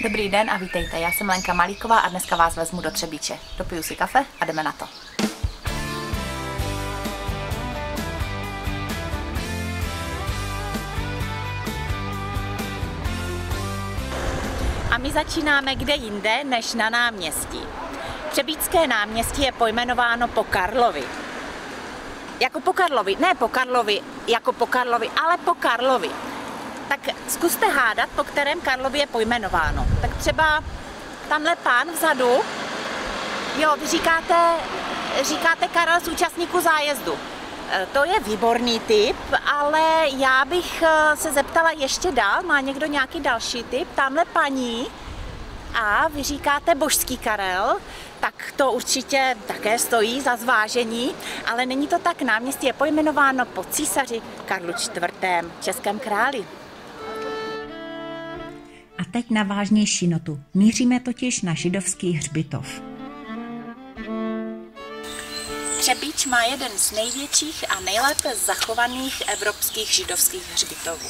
Dobrý den a vítejte, já jsem Lenka Malíková a dneska vás vezmu do Třebíče. Dopiju si kafe a jdeme na to. A my začínáme kde jinde než na náměstí. Třebíčské náměstí je pojmenováno po Karlovi. Jako po Karlovi, ne po Karlovi, jako po Karlovi, ale po Karlovi. Tak zkuste hádat, po kterém Karlovi je pojmenováno. Tak třeba tamhle pán vzadu, jo, vy říkáte Karel z účastníků zájezdu. To je výborný tip, ale já bych se zeptala ještě dál, má někdo nějaký další tip? Tamhle paní a vy říkáte Božský Karel, tak to určitě také stojí za zvážení, ale není to tak, náměstí je pojmenováno po císaři Karlu IV., českém králi. A teď na vážnější notu. Míříme totiž na židovský hřbitov. Třebíč má jeden z největších a nejlépe zachovaných evropských židovských hřbitovů.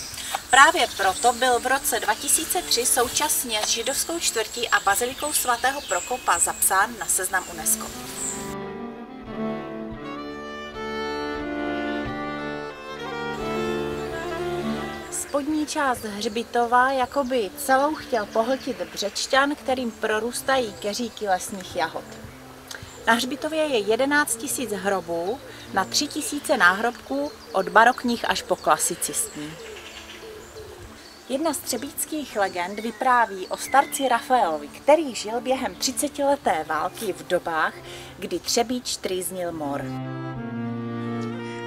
Právě proto byl v roce 2003 současně s židovskou čtvrtí a bazilikou svatého Prokopa zapsán na seznam UNESCO. Spodní část hřbitova jakoby celou chtěl pohltit břečťan, kterým prorůstají keříky lesních jahod. Na hřbitově je 11 000 hrobů na 3 000 náhrobků od barokních až po klasicistní. Jedna z třebíčských legend vypráví o starci Rafaelovi, který žil během 30leté války v dobách, kdy Třebíč trýznil mor.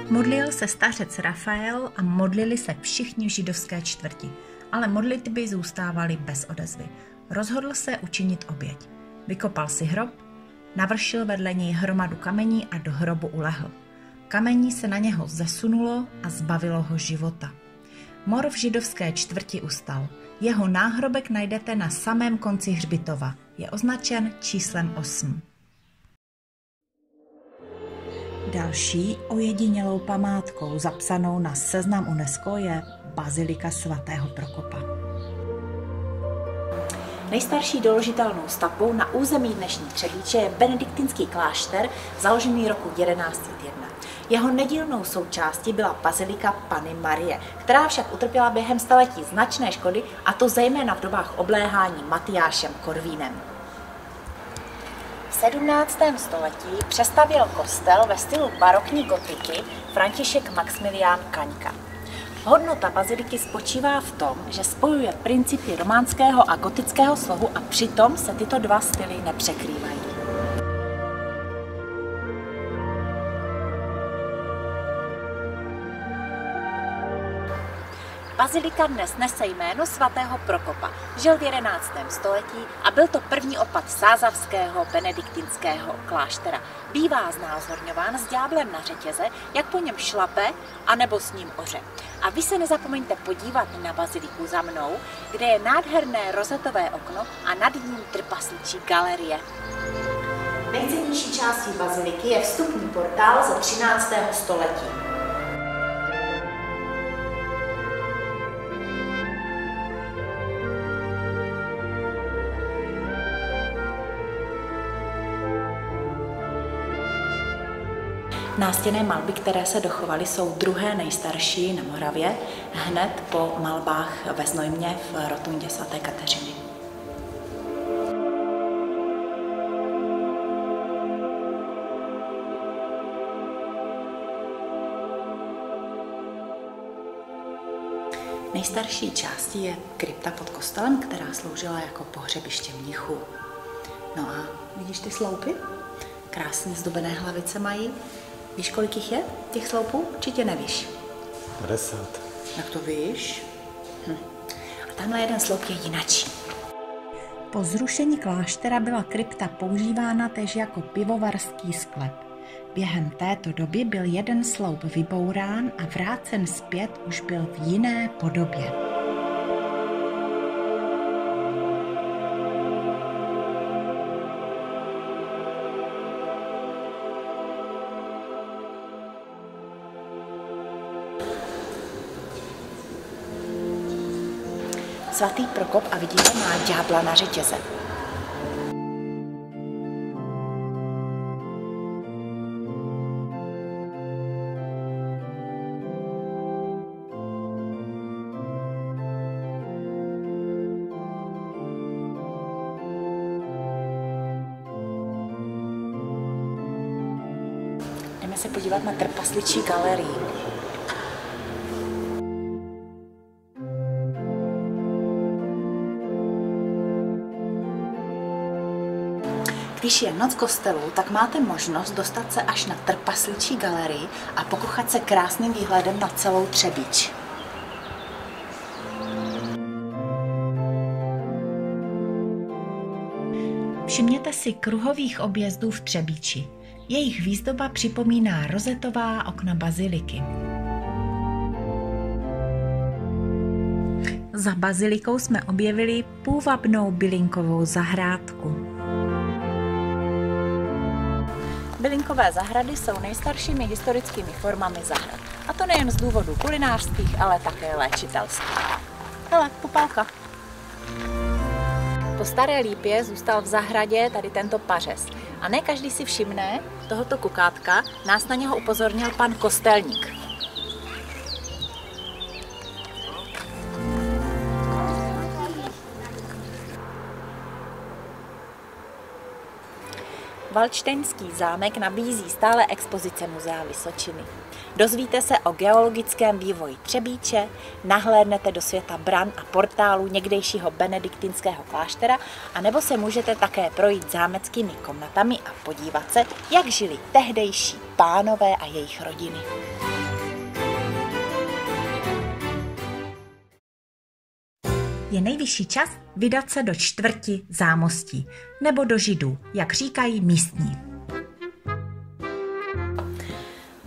Modlil se stařec Rafael a modlili se všichni v židovské čtvrti, ale modlitby zůstávaly bez odezvy. Rozhodl se učinit oběť. Vykopal si hrob, navršil vedle něj hromadu kamení a do hrobu ulehl. Kamení se na něho zesunulo a zbavilo ho života. Mor v židovské čtvrti ustal. Jeho náhrobek najdete na samém konci hřbitova. Je označen číslem 8. Další ojedinělou památkou zapsanou na seznam UNESCO je bazilika svatého Prokopa. Nejstarší doložitelnou stavbou na území dnešní Třebíče je benediktinský klášter, založený roku 1101. Jeho nedílnou součástí byla bazilika Panny Marie, která však utrpěla během staletí značné škody, a to zejména v dobách obléhání Matyášem Korvínem. V 17. století přestavěl kostel ve stylu barokní gotiky František Maxmilián Kaňka. Hodnota baziliky spočívá v tom, že spojuje principy románského a gotického slohu a přitom se tyto dva styly nepřekrývají. Bazilika dnes nese jméno svatého Prokopa. Žil v 11. století a byl to první opat sázavského benediktinského kláštera. Bývá znázorňován s ďáblem na řetěze, jak po něm šlape, anebo s ním oře. A vy se nezapomeňte podívat na baziliku za mnou, kde je nádherné rozetové okno a nad ním trpasličí galerie. Nejcennější částí baziliky je vstupní portál ze 13. století. Nástěnné malby, které se dochovaly, jsou druhé nejstarší na Moravě, hned po malbách ve Znojmě v rotundě svaté Kateřiny. Nejstarší částí je krypta pod kostelem, která sloužila jako pohřebiště mnichů. No a vidíš ty sloupy? Krásně zdobené hlavice mají. Víš, kolik jich je, těch sloupů? Určitě nevíš. 50. Jak to víš? A tamhle jeden sloup je jinačí. Po zrušení kláštera byla krypta používána též jako pivovarský sklep. Během této doby byl jeden sloup vybourán a vrácen zpět už byl v jiné podobě. svatý Prokop a vidíte, má ďábla na řetěze. Jdeme se podívat na trpasličí galerii. Když je noc kostelů, tak máte možnost dostat se až na trpasličí galerii a pokochat se krásným výhledem na celou Třebíč. Všimněte si kruhových objezdů v Třebíči. Jejich výzdoba připomíná rozetová okna baziliky. Za bazilikou jsme objevili půvabnou bylinkovou zahrádku. Bylinkové zahrady jsou nejstaršími historickými formami zahrad. A to nejen z důvodů kulinářských, ale také léčitelských. Hele, Pupalka. Po Staré Lípě zůstal v zahradě tady tento pařez. A ne každý si všimne tohoto kukátka, nás na něho upozornil pan Kostelník. Valdštejnský zámek nabízí stále expozice Muzea Vysočiny. Dozvíte se o geologickém vývoji Třebíče, nahlédnete do světa bran a portálů někdejšího benediktinského kláštera, anebo se můžete také projít zámeckými komnatami a podívat se, jak žili tehdejší pánové a jejich rodiny. Je nejvyšší čas vydat se do čtvrti Zámostí, nebo do Židů, jak říkají místní.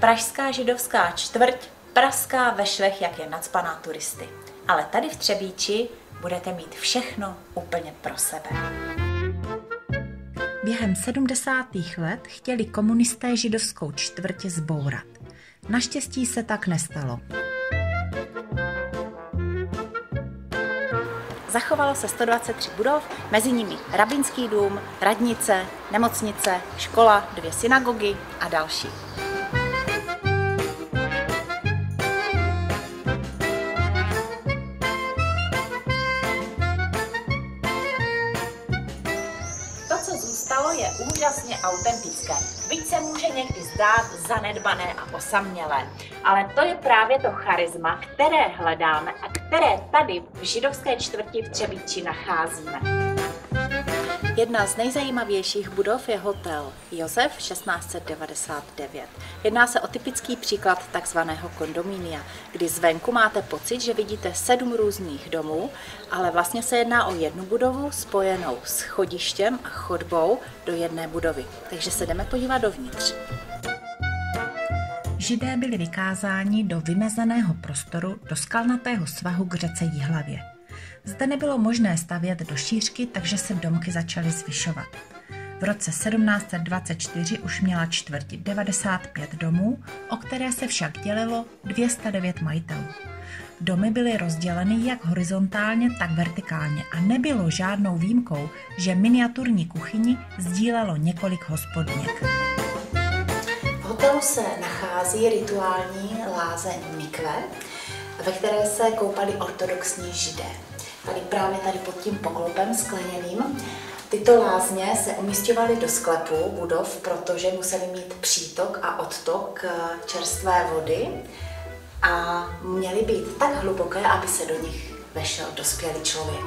Pražská židovská čtvrť praská ve švech, jak je nacpaná turisty. Ale tady v Třebíči budete mít všechno úplně pro sebe. Během 70. let chtěli komunisté židovskou čtvrť zbourat. Naštěstí se tak nestalo. Zachovalo se 123 budov, mezi nimi rabínský dům, radnice, nemocnice, škola, 2 synagogy a další. To, co zůstalo, je úžasně autentické. Byť se může někdy zdát zanedbané a osamělé. Ale to je právě to charisma, které hledáme a které tady v židovské čtvrti v Třebíči nacházíme. Jedna z nejzajímavějších budov je hotel Josef 1699. Jedná se o typický příklad takzvaného kondomínia, kdy zvenku máte pocit, že vidíte 7 různých domů, ale vlastně se jedná o jednu budovu spojenou s schodištěm a chodbou do jedné budovy. Takže se jdeme podívat dovnitř. Židé byli vykázáni do vymezeného prostoru do skalnatého svahu k řece Jihlavě. Zde nebylo možné stavět do šířky, takže se domky začaly zvyšovat. V roce 1724 už měla čtvrť 95 domů, o které se však dělilo 209 majitelů. Domy byly rozděleny jak horizontálně, tak vertikálně a nebylo žádnou výjimkou, že miniaturní kuchyni sdílelo několik hospodněk. V hotelu se nachází rituální lázeň mikve, ve které se koupali ortodoxní židé. Právě pod tím poklopem skleněným. Tyto lázně se umísťovaly do sklepů budov, protože museli mít přítok a odtok čerstvé vody a měly být tak hluboké, aby se do nich vešel dospělý člověk.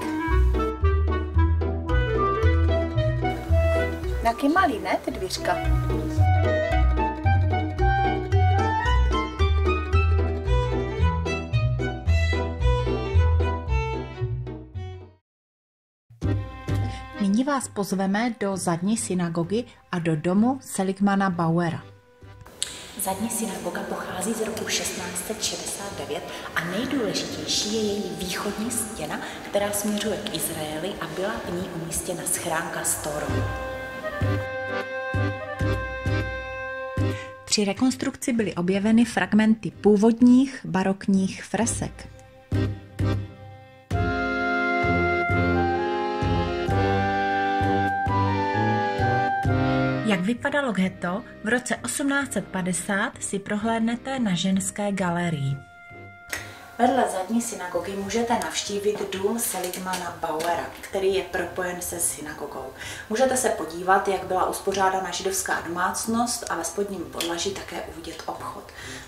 Taky malý, ne, ty dvířka? Nyní vás pozveme do zadní synagogy a do domu Seligmana Bauera. Zadní synagoga pochází z roku 1669 a nejdůležitější je její východní stěna, která směřuje k Izraeli a byla v ní umístěna schránka s Tórou. Při rekonstrukci byly objeveny fragmenty původních barokních fresek. Jak vypadalo ghetto v roce 1850, si prohlédnete na ženské galerii. Vedle zadní synagogy můžete navštívit dům Seligmana Bauera, který je propojen se synagogou. Můžete se podívat, jak byla uspořádána židovská domácnost a ve spodním podlaží také uvidět obchod.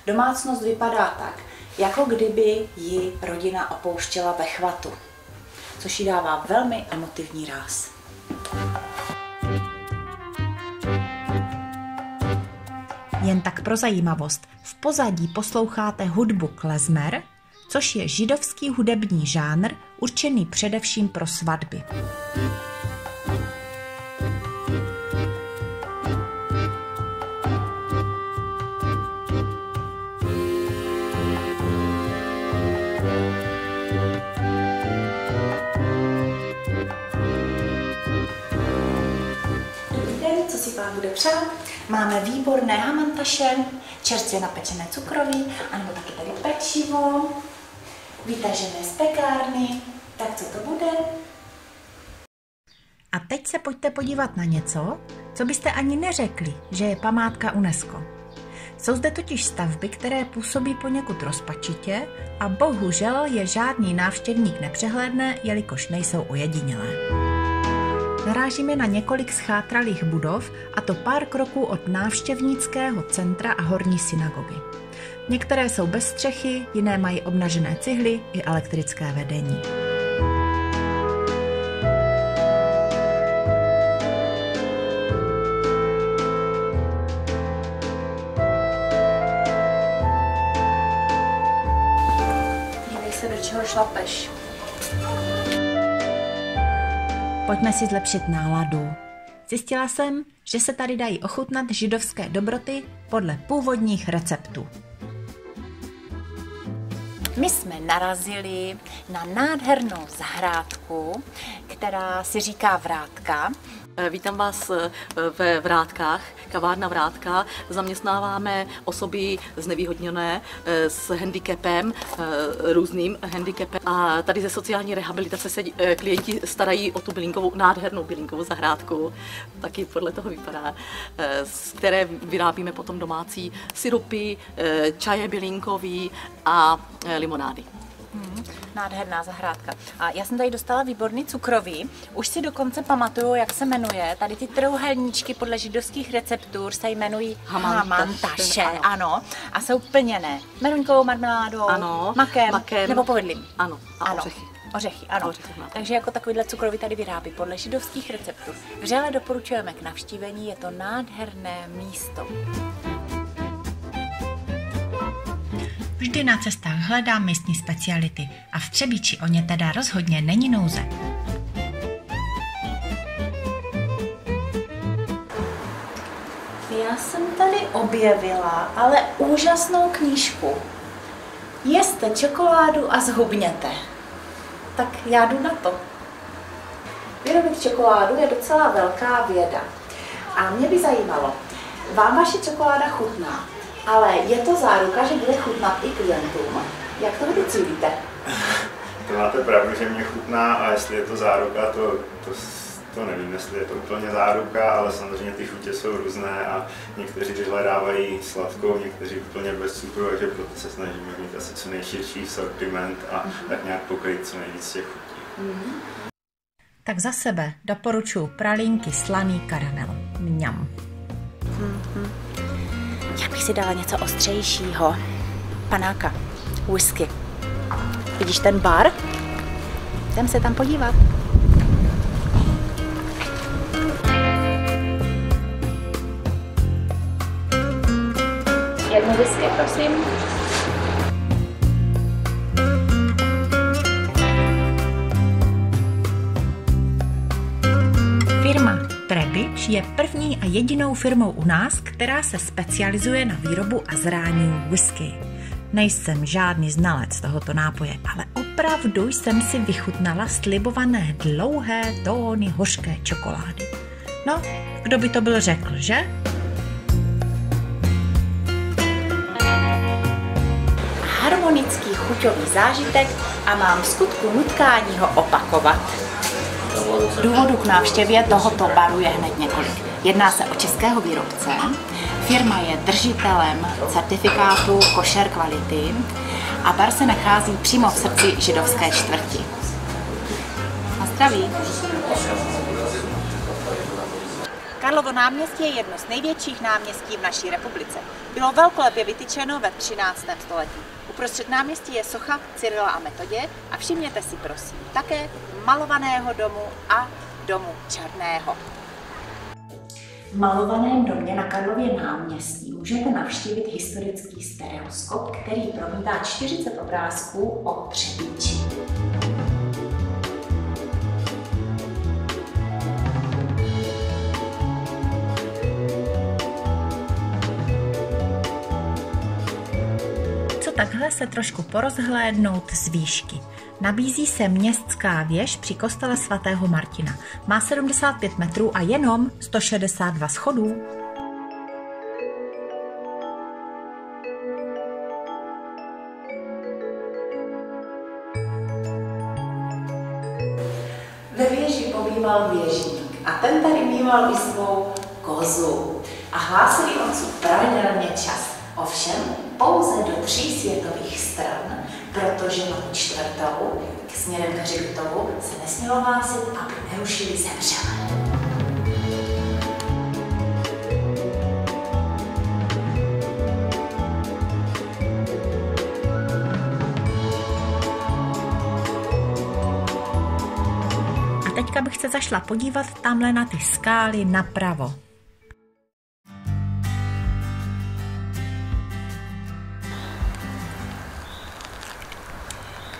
Domácnost vypadá tak, jako kdyby ji rodina opouštěla ve chvatu, což jí dává velmi emotivní ráz. Jen tak pro zajímavost, v pozadí posloucháte hudbu klezmer, což je židovský hudební žánr určený především pro svatby. Co si pán bude přát? Máme výborné hamantaše, čerstvě napečené cukroví, anebo taky tady pečivo, vytažené z pekárny. Tak co to bude? A teď se pojďte podívat na něco, co byste ani neřekli, že je památka UNESCO. Jsou zde totiž stavby, které působí poněkud rozpačitě a bohužel je žádný návštěvník nepřehlédne, jelikož nejsou ojedinělé. Narážíme na několik schátralých budov, a to pár kroků od návštěvnického centra a horní synagogy. Některé jsou bez střechy, jiné mají obnažené cihly i elektrické vedení. Dívej se, do čeho šlapeš. Pojďme si zlepšit náladu. Zjistila jsem, že se tady dají ochutnat židovské dobroty podle původních receptů. My jsme narazili na nádhernou zahrádku, která si říká Vrátka. Vítám vás ve Vrátkách, kavárna Vrátka. Zaměstnáváme osoby znevýhodněné s handicapem, různým handicapem. A tady ze sociální rehabilitace se klienti starají o tu nádhernou bylinkovou zahrádku. Taky podle toho vypadá, z které vyrábíme potom domácí syrupy, čaje bylinkový a limonády. Nádherná zahrádka. A já jsem tady dostala výborný cukroví. Už si dokonce pamatuju, jak se jmenuje. Tady ty trojúhelníčky podle židovských receptur se jmenují hamantaše. Ano. A jsou plněné meruňkovou marmeládou, ano, makem nebo povedlím. Ano. A Ořechy, ano. Takže jako takovýhle cukroví tady vyrábí podle židovských receptur. Vřele doporučujeme k navštívení, je to nádherné místo. Vždy na cestách hledám místní speciality a v Třebíči o ně teda rozhodně není nouze. Já jsem tady objevila ale úžasnou knížku. Jeste čokoládu a zhubněte. Tak já jdu na to. Vyrobit čokoládu je docela velká věda. A mě by zajímalo, vám vaše čokoláda chutná, ale je to záruka, že bude chutnat i klientům? Jak to vy docílíte? To máte pravdu, že mě chutná, a jestli je to záruka, to nevím, jestli je to úplně záruka, ale samozřejmě ty chutě jsou různé a někteří vyhledávají sladkou, někteří úplně bez cukru, takže proto se snažíme mít asi co nejširší sortiment a tak nějak pokryt co nejvíc těch chutí. Tak za sebe doporučuji pralínky slaný karamel. Mňam. Já bych si dala něco ostřejšího. Panáka, whisky. Vidíš ten bar? Jdem se tam podívat. Jednu whisky, prosím. Firma Trebič je první a jedinou firmou u nás, která se specializuje na výrobu a zrání whisky. Nejsem žádný znalec tohoto nápoje, ale opravdu jsem si vychutnala slibované dlouhé tóny hořké čokolády. No, kdo by to byl řekl, že? Harmonický chuťový zážitek a mám v skutku nutkání ho opakovat. Důvodů k návštěvě tohoto baru je hned několik. Jedná se o českého výrobce, firma je držitelem certifikátu košer kvality a bar se nachází přímo v srdci židovské čtvrti. Na zdraví! Karlovo náměstí je jedno z největších náměstí v naší republice. Bylo velkolepě vytyčeno ve 13. století. Uprostřed náměstí je socha Cyrila a Metodě a všimněte si prosím také malovaného domu a domu černého. V malovaném domě na Karlově náměstí můžete navštívit historický stereoskop, který promítá 40 obrázků o Třebíči. Takhle se trošku porozhlédnout z výšky. Nabízí se městská věž při kostele svatého Martina. Má 75 metrů a jenom 162 schodů. Ve věži pobýval věžník a ten tady mýval i svou kozu. A hlásili odsud pravidelně čas. Ovšem pouze do 3 světových stran, protože na tu 4. k směrem k Hřbitovou se nesmělo hlásit, aby nerušili zemřelé. A teďka bych se zašla podívat tamhle na ty skály napravo.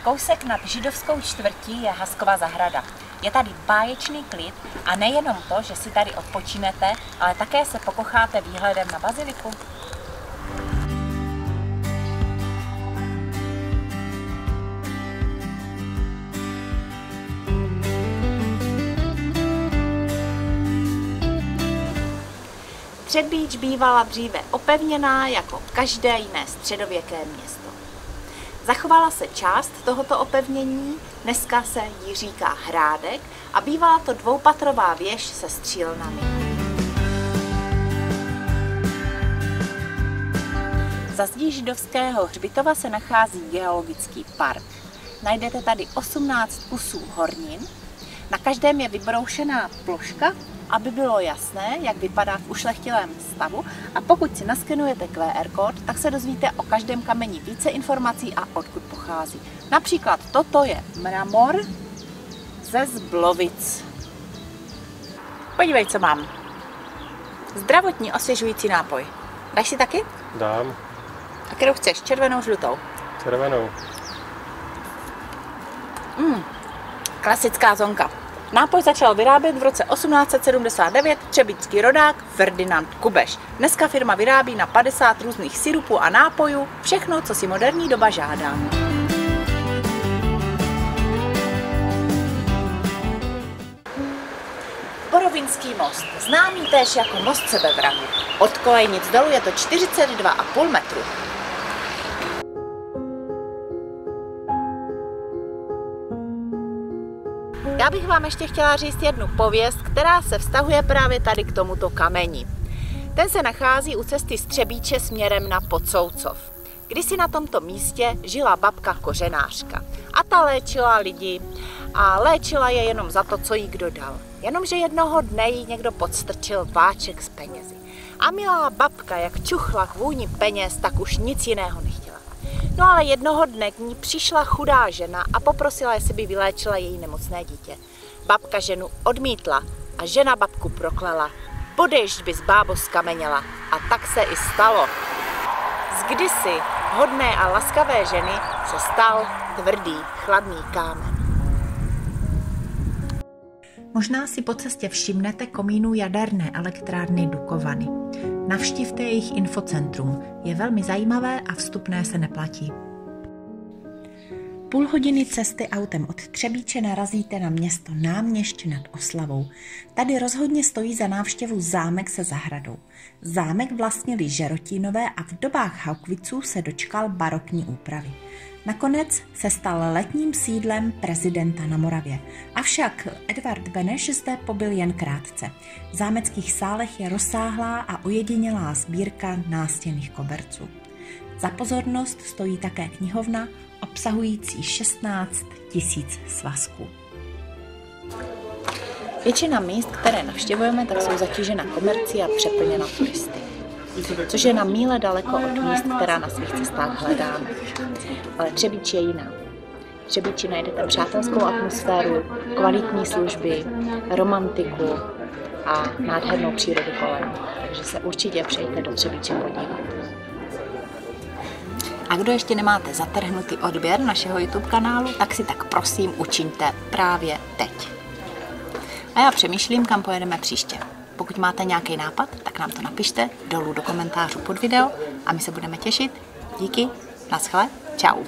Kousek nad židovskou čtvrtí je Haskova zahrada. Je tady báječný klid a nejenom to, že si tady odpočinete, ale také se pokocháte výhledem na baziliku. Třebíč bývala dříve opevněná jako každé jiné středověké město. Zachovala se část tohoto opevnění, dneska se jí říká hrádek a bývala to dvoupatrová věž se střílnami. Za zdí židovského hřbitova se nachází geologický park. Najdete tady 18 kusů hornin, na každém je vybroušená ploška, aby bylo jasné, jak vypadá v ušlechtilém stavu, a pokud si naskenujete QR kód, tak se dozvíte o každém kameni více informací a odkud pochází. Například toto je mramor ze Zblovic. Podívej, co mám. Zdravotní osvěžující nápoj. Dáš si taky? Dám. A kterou chceš? Červenou, žlutou? Červenou. Klasická zonka. Nápoj začal vyrábět v roce 1879 třebíčský rodák Ferdinand Kubeš. Dneska firma vyrábí na 50 různých sirupů a nápojů, všechno, co si moderní doba žádá. Borovinský most, známý též jako most sebevrahu. Od kolejnic dolů je to 42,5 metru. Já bych vám ještě chtěla říct jednu pověst, která se vztahuje právě tady k tomuto kameni. Ten se nachází u cesty z Třebíče směrem na Podsoucov. Kdysi na tomto místě žila babka kořenářka a ta léčila lidi a léčila je jenom za to, co jí kdo dal. Jenomže jednoho dne jí někdo podstrčil váček s penězi. A milá babka, jak čuchla k vůni peněz, tak už nic jiného nechtěla. No ale jednoho dne k ní přišla chudá žena a poprosila, jestli by vyléčila její nemocné dítě. Babka ženu odmítla a žena babku proklela. Podejšť bys, bábo, skameněla. A tak se i stalo. Z kdysi hodné a laskavé ženy se stal tvrdý, chladný kámen. Možná si po cestě všimnete komínů jaderné elektrárny Dukovany. Navštivte jejich infocentrum. Je velmi zajímavé a vstupné se neplatí. Půl hodiny cesty autem od Třebíče narazíte na město Náměšť nad Oslavou. Tady rozhodně stojí za návštěvu zámek se zahradou. Zámek vlastnili Žerotínové a v dobách Haukviců se dočkal barokní úpravy. Nakonec se stal letním sídlem prezidenta na Moravě. Avšak Edvard Beneš zde pobyl jen krátce. V zámeckých sálech je rozsáhlá a ojedinělá sbírka nástěnných koberců. Za pozornost stojí také knihovna obsahující 16 000 svazků. Většina míst, které navštěvujeme, tak jsou zatížena komercí a přeplněna turisty. Což je na míle daleko od míst, která na svých cestách hledáme. Ale Třebíč je jiná. V Třebíči najdete přátelskou atmosféru, kvalitní služby, romantiku a nádhernou přírodu kolem. Takže se určitě přejďte do Třebíče podívat. A kdo ještě nemáte zatrhnutý odběr našeho YouTube kanálu, tak si tak prosím učiňte právě teď. A já přemýšlím, kam pojedeme příště. Pokud máte nějaký nápad, tak nám to napište dolů do komentářů pod video a my se budeme těšit. Díky, naschle, čau.